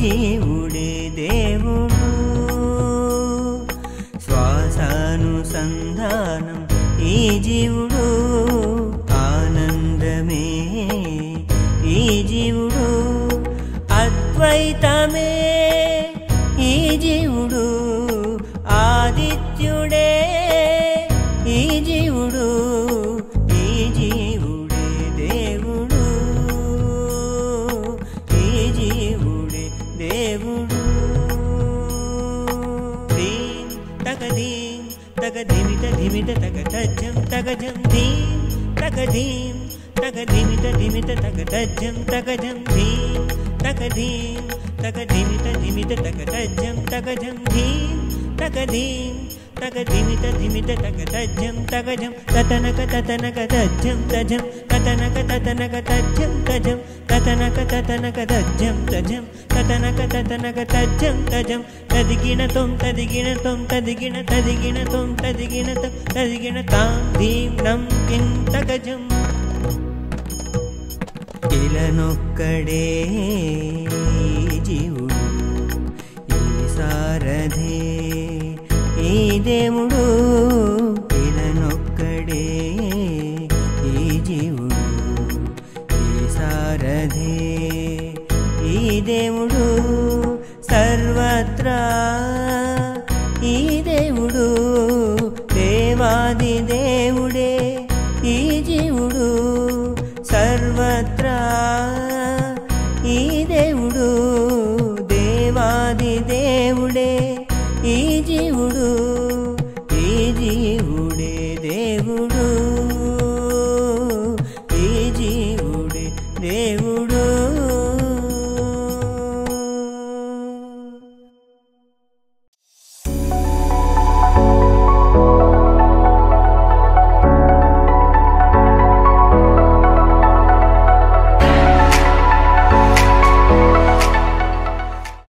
జీవుడే దేవుడు శ్వాసానుసంధానం ఈ జీవుడు ఆనందమే ఈ జీవుడు అద్వైతమే ఈ జీవుడు ఆదిత్యుడే ఈ జీవుడు ఈ జీవుడే దేవుడు ఈ జీవుడే దేవుడు దీం తగదీం తగదిమిత ధిమిత తగతజ్జం తగజం దీం తగదీం తగదిమిత ధిమిత తగతజ్జం తగజం దీం తగదీం తగదిమిత ధిమిత తగతజ్జం తగజం దీం తగదీం తగదిమిత ధిమిత తగతజ్జం తగజం తతనక తతనక తజ్జం తజం తతనక తతనక తజ్జం తజం తతనక తతనక తజ్జం తజం తతనక తతనక తజ్జం తజం తదిగిన తొం తదిగిన తొం తదిగిన తదిగిన తొం తదిగిన తం తదిగిన తాం ధీం నం కిం తగజం ఇలనొక్కడే జీవుడు ఈ సారథే ఈ దేవుడు ఇలనొక్కడే ఈ జీవుడు ఈ సారథే ఈ దేవుడు సర్వత్రా ఈ దేవుడు దేవాది దేవుడే ఈ జీవుడు సర్వత్రా ఈ దేవుడు దేవాది దేవుడే ఈ జీవుడు ఈ జీవుడే దేవుడు